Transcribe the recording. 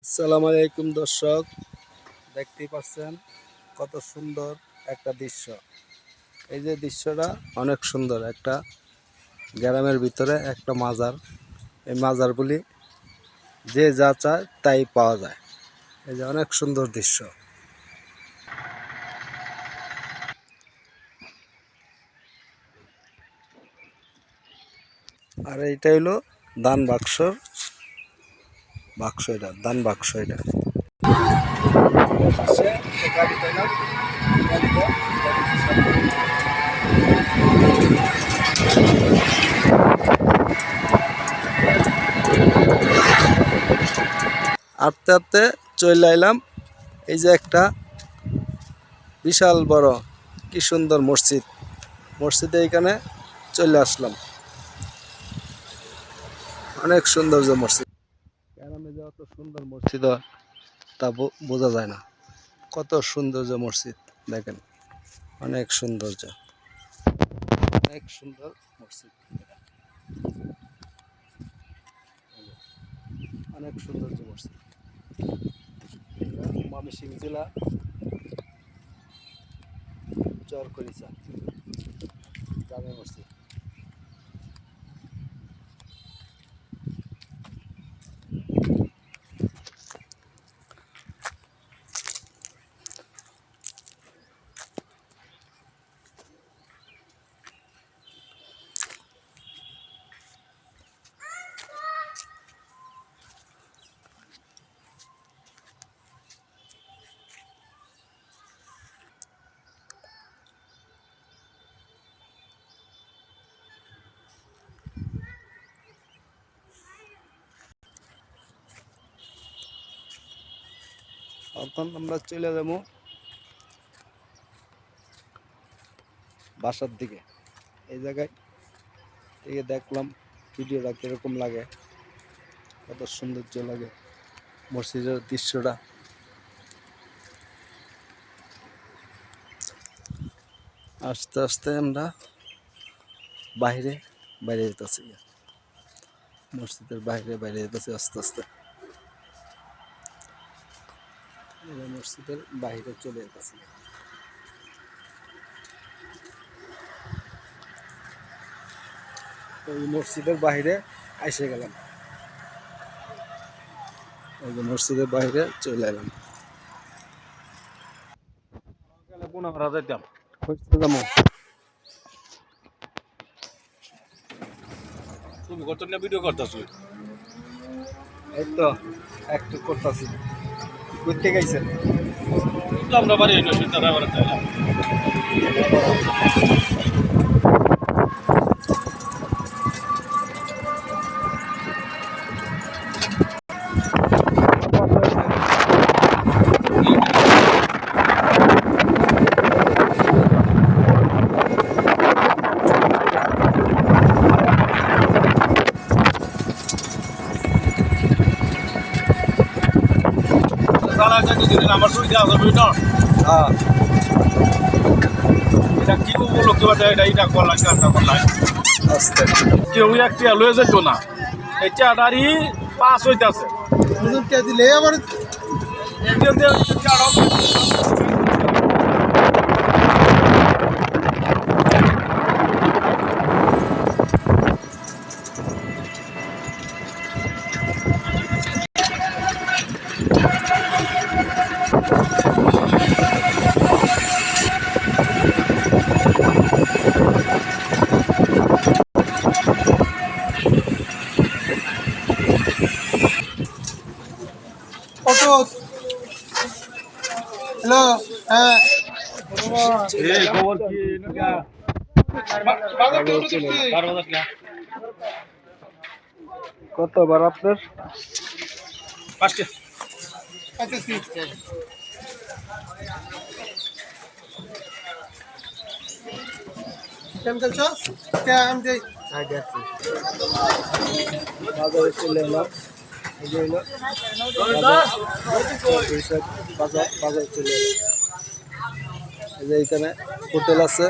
আসসালামু আলাইকুম দর্শক, দেখতেই পাচ্ছেন কত সুন্দর একটা দৃশ্য। এই যে দৃশ্যটা অনেক সুন্দর, একটা গ্রামের ভিতরে একটা মাজার। এই মাজারগুলি যে যা চায় তাই পাওয়া যায়। এই যে অনেক সুন্দর দৃশ্য। আর এইটা হলো দান বাক্স, এটা দান বাক্স। এটা আস্তে আস্তে চলে এলাম। এই যে একটা বিশাল বড় কি সুন্দর মসজিদে এইখানে চলে আসলাম। অনেক সৌন্দর্য মসজিদ। গ্রামে যে অত সুন্দর মসজিদ তা বোঝা যায় না। কত সৌন্দর্য মসজিদ, দেখেন অনেক সৌন্দর্য, অনেক সুন্দর মসজিদ, অনেক সৌন্দর্য মসজিদ। ময়মনসিংহ জেলা চরকরিচা জামে মসজিদ। এখন আমরা চলে যাবো বাসার দিকে। এই জায়গায় থেকে দেখলাম ভিডিওটা কিরকম লাগে, কত সৌন্দর্য লাগে মসজিদের দৃশ্যটা। আস্তে আস্তে আমরা বাইরে যেতেছি, মসজিদের বাইরে যেতেছি আস্তে আস্তে। মসজিদের বাইরে চলে যেতেছি। ওই মসজিদের বাইরে এসে গেলাম। ওই যে মসজিদের বাইরে চলে এলাম। তুমি কত না ভিডিও করতেছো? এই তো একটু করতেছি। ঘুরতে গেছেন? তো আমরা বাড়ি এনে শুনতে রাবার তাইলাম। সারা জায়গা দিন আমার সুই দেওয়া যাবে না। হ্যাঁ, এটা কি উপলক্ষে বাজে এটা করলাম কাজটা করলাম। আস্তে কেউ একটা লয়ে যেত না, এটা দাঁড়ি পাস হইতেছে দিলে আবার অটো। হ্যালো, হ্যাঁ এই খবর কি কতবার আপনার পাঁচটা কেমন চলছ? আমি যাই বাজারে চলে এলাম। এই যে হলো বাজার চলে এলাম। এই যে এখানে হোটেল আছে।